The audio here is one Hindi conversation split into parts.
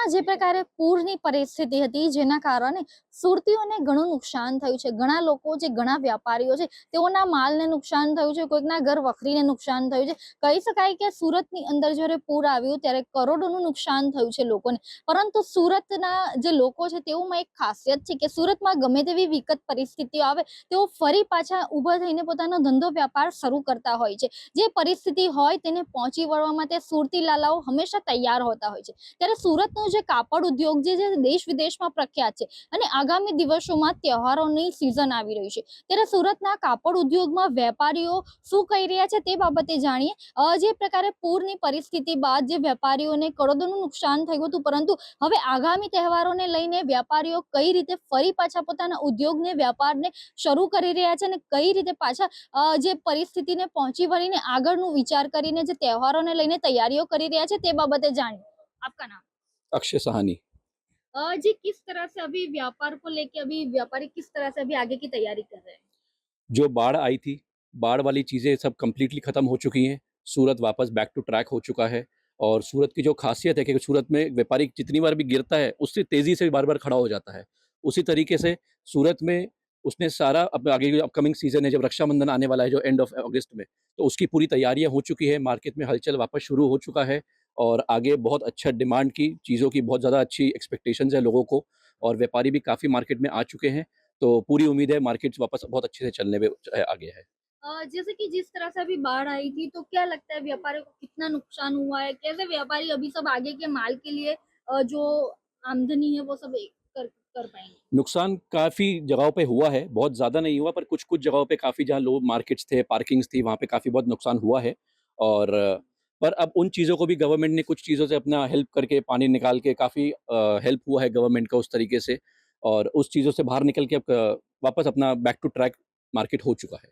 સુરતમાં જે પ્રકારે પૂરની પરિસ્થિતિ હતી જેના કારણે સુરતીઓને ઘણું નુકસાન થયું છે। ઘણા લોકો જે ઘણા વ્યાપારીઓ છે તેઓના માલને નુકસાન થયું છે, કોઈકના ઘર વખરીને નુકસાન થયું છે। કહી શકાય કે સુરતની અંદર જ્યારે પૂર આવ્યું ત્યારે કરોડોનું નુકસાન થયું છે લોકોને। પરંતુ સુરતના જે લોકો છે તેઓમાં એક ખાસિયત છે કે સુરતમાં ગમે તેવી વિકટ પરિસ્થિતિઓ આવે તેઓ ફરી પાછા ઊભા થઈને પોતાનો ધંધો વ્યાપાર શરૂ કરતા હોય છે। જે પરિસ્થિતિ હોય તેને પહોંચી વળવા માટે સુરતી લાલાઓ હંમેશા તૈયાર હોતા હોય છે। ત્યારે સુરતનો જે કાપડ ઉદ્યોગ જે દેશ વિદેશમાં પ્રખ્યાત છે અને આગામી દિવસોમાં તહેવારોની સિઝન આવી રહી છે, ત્યારે સુરતના કાપડ ઉદ્યોગમાં વેપારીઓ શું કહી રહ્યા છે તે બાબતે જાણીએ। જે પ્રકારે પૂરની પરિસ્થિતિ બાદ જે વેપારીઓને કરોડોનું નુકસાન થયું હતું, પરંતુ હવે આગામી તહેવારોને લઈને વેપારીઓ કઈ રીતે ફરી પાછા પોતાના ઉદ્યોગને વ્યાપારને શરૂ કરી રહ્યા છે અને કઈ રીતે પાછા જે પરિસ્થિતિને પહોંચી વળીને આગળનું વિચાર કરીને જે તહેવારોને લઈને તૈયારીઓ કરી રહ્યા છે તે બાબતે જાણીએ। आपका नाम? अक्षय सहानी। जी, किस तरह से अभी व्यापार को लेके अभी व्यापारी किस तरह से अभी आगे की तैयारी कर रहे हैं? जो बाढ़ आई थी, बाढ़ वाली चीज़ें सब कंप्लीटली ख़त्म हो चुकी हैं। सूरत वापस बैक टू ट्रैक हो चुका है और सूरत की जो ख़ासियत है कि सूरत में व्यापारी जितनी बार भी गिरता है, उससे तेज़ी से बार-बार खड़ा हो जाता है। उसी तरीके से सूरत में उसने सारा अब आगे जो अपकमिंग सीज़न है, जब रक्षाबंधन आने वाला है जो एंड ऑफ अगस्त में, तो उसकी पूरी तैयारियाँ हो चुकी है। मार्केट में हलचल वापस शुरू हो चुका है और आगे बहुत अच्छा डिमांड की चीज़ों की बहुत ज़्यादा अच्छी एक्सपेक्टेशंस है लोगों को और व्यापारी भी काफ़ी मार्केट में आ चुके हैं। तो पूरी उम्मीद है मार्केट वापस बहुत अच्छे से चलने में आगे है। जैसे कि जिस तरह से अभी बाढ़ आई थी तो क्या लगता है व्यापारियों को कितना नुकसान हुआ है? कैसे व्यापारी अभी सब आगे के माल के लिए जो आमदनी है वो सब कर कर पाएंगे? नुकसान काफ़ी जगहों पे हुआ है, बहुत ज़्यादा नहीं हुआ पर कुछ-कुछ जगहों पे काफ़ी जहाँ लो मार्केट्स थे, पार्किंग्स थी, वहाँ पे काफ़ी बहुत नुकसान हुआ है। और पर अब उन चीज़ों को भी गवर्नमेंट ने कुछ चीज़ों से अपना हेल्प करके पानी निकाल के काफ़ी हेल्प हुआ है गवर्नमेंट का उस तरीके से और उस चीज़ों से बाहर निकल के अब वापस अपना बैक टू ट्रैक मार्केट हो चुका है।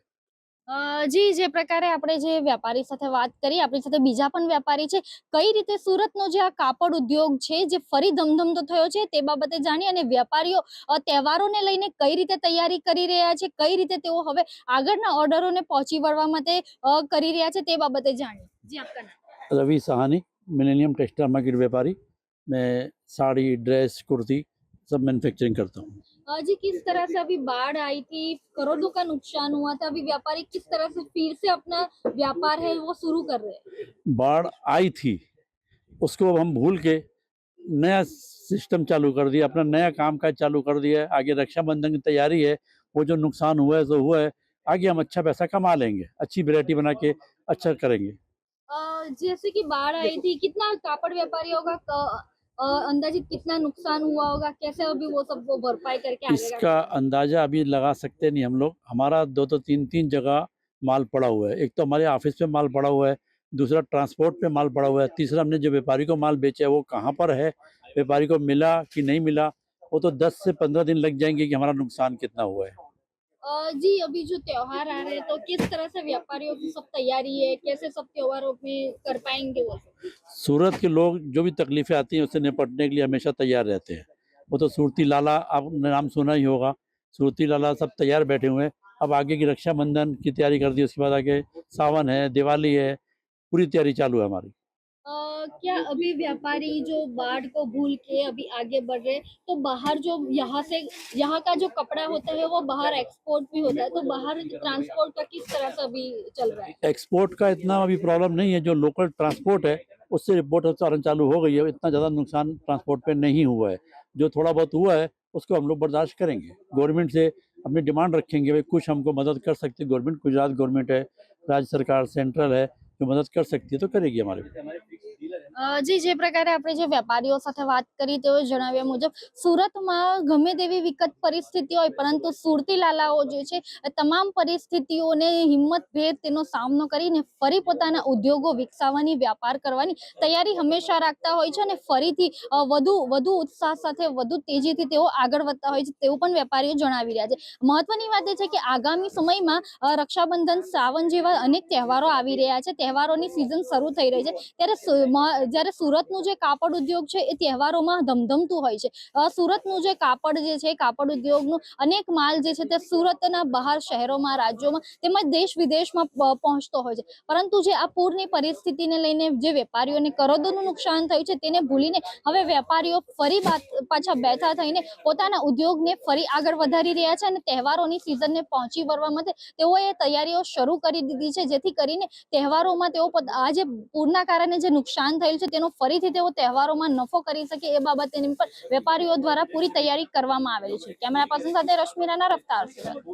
જી, જે પ્રકારે આપણે જે વેપારી સાથે વાત કરી, આપણી સાથે બીજા પણ વેપારી છે, કઈ રીતે સુરતનો જે આ કાપડ ઉદ્યોગ છે જે ફરી ધમધમતો થયો છે તે બાબતે જાણીએ અને વેપારીઓ તહેવારોને લઈને કઈ રીતે તૈયારી કરી રહ્યા છે, કઈ રીતે તેઓ હવે આગળના ઓર્ડરોને પહોંચી વળવા માટે કરી રહ્યા છે તે બાબતે જાણીએ। જી, આપકા નામ? Ravi Sahani, millennium textile market व्यापारी। मैं साड़ी, ड्रेस, कुर्ती सब मैन्युफैक्चरिंग करता हूँ। जी, किस तरह से अभी बाढ़ आई थी, करोड़ों का नुकसान हुआ था, अभी व्यापारी किस तरह से फिर से अपना व्यापार है वो शुरू कर रहे हैं? बाढ़ आई थी, उसको अब हम भूल के नया सिस्टम चालू कर दिया, अपना नया काम काज चालू कर दिया है। आगे रक्षाबंधन की तैयारी है, वो जो नुकसान हुआ है सो हुआ है, आगे हम अच्छा पैसा कमा लेंगे, अच्छी वैरायटी बना के अच्छा करेंगे। जैसे कि बाढ़ आई थी, कितना कापड़ व्यापारियों का अंदाजित कितना नुकसान हुआ होगा, कैसे अभी वो सब वो भरपाई करके आगे इसका अंदाजा अभी लगा सकते नहीं हम लोग। हमारा 2 3 जगह माल पड़ा हुआ है। एक तो हमारे ऑफिस पे माल पड़ा हुआ है, दूसरा ट्रांसपोर्ट पे माल पड़ा हुआ है, तीसरा हमने जो व्यापारी को माल बेचा है वो कहाँ पर है, व्यापारी को मिला कि नहीं मिला, वो तो 10 से 15 दिन लग जाएंगे कि हमारा नुकसान कितना हुआ है। जी, अभी जो त्योहार आ रहे हैं तो किस तरह से व्यापारियों की सब तैयारी है, कैसे सब त्योहारों में कर पाएंगे वो सब? सूरत के लोग जो भी तकलीफें आती हैं उससे निपटने के लिए हमेशा तैयार रहते हैं। वो तो सूरती लाला आपने नाम सुना ही होगा, सूरती लाला सब तैयार बैठे हुए हैं। अब आगे की रक्षाबंधन की तैयारी कर दी, उसके बाद आगे सावन है, दिवाली है, पूरी तैयारी चालू है हमारी। क्या अभी व्यापारी जो बाढ़ को भूल के अभी आगे बढ़ रहे हैं, तो बाहर जो यहाँ से यहाँ का जो कपड़ा होता है वो बाहर एक्सपोर्ट भी होता है, तो बाहर ट्रांसपोर्ट का किस तरह से अभी चल रहा है? एक्सपोर्ट का इतना अभी प्रॉब्लम नहीं है, जो लोकल ट्रांसपोर्ट है उससे रिपोर्ट उच्चारण चालू हो गई है। इतना ज़्यादा नुकसान ट्रांसपोर्ट पे नहीं हुआ है। जो थोड़ा बहुत हुआ है उसको हम लोग बर्दाश्त करेंगे। गवर्नमेंट से अपनी डिमांड रखेंगे, भाई कुछ हमको मदद कर सकती है गवर्नमेंट, गुजरात गवर्नमेंट है, राज्य सरकार सेंट्रल है, जो मदद कर सकती है तो करेगी हमारे। જી, જે પ્રકારે આપણે જે વેપારીઓ સાથે વાત કરી તેઓ જણાવ્યા મુજબ સુરતમાં ગમે તેવી વિકટ પરિસ્થિતિ હોય પરંતુ સુરતી લાલાઓ જે છે તમામ પરિસ્થિતિઓને હિંમતભેર તેનો સામનો કરીને ફરી પોતાના ઉદ્યોગો વિકસાવવાની, વ્યાપાર કરવાની તૈયારી હંમેશા રાખતા હોય છે અને ફરીથી વધુ વધુ ઉત્સાહ સાથે વધુ તેજીથી તેઓ આગળ વધતા હોય છે તેવું પણ વેપારીઓ જણાવી રહ્યા છે। મહત્વની વાત એ છે કે આગામી સમયમાં રક્ષાબંધન, શ્રાવણ જેવા અનેક તહેવારો આવી રહ્યા છે, તહેવારોની સિઝન શરૂ થઈ રહી છે, ત્યારે જ્યારે સુરતનું જે કાપડ ઉદ્યોગ છે એ તહેવારોમાં ધમધમતું હોય છે. સુરતનું જે કાપડ જે છે કાપડ ઉદ્યોગનું અનેક માલ જે છે તે સુરતના બહાર શહેરોમાં, રાજ્યોમાં તેમજ દેશ વિદેશમાં પહોંચતો હોય છે. પરંતુ જે આ પૂરની પરિસ્થિતિને લઈને જે વેપારીઓને કરોડોનું નુકસાન થયું છે તેને ભૂલીને હવે વેપારીઓ ફરી પાછા બેઠા થઈને પોતાના ઉદ્યોગને ફરી આગળ વધારી રહ્યા છે અને તહેવારોની સિઝનને પહોંચી વળવા માટે તેઓએ તૈયારીઓ શરૂ કરી દીધી છે, જેથી કરીને તહેવારોમાં તેઓ આ જે પૂરના કારણે જે નુકસાન થયેલ છે તેનો ફરીથી તેઓ તહેવારોમાં નફો કરી શકે એ બાબતેની પણ વેપારીઓ દ્વારા પૂરી તૈયારી કરવામાં આવેલી છે. કેમેરા પર્સન સાથે રશ્મિ રાણા, રફતાર સુરત.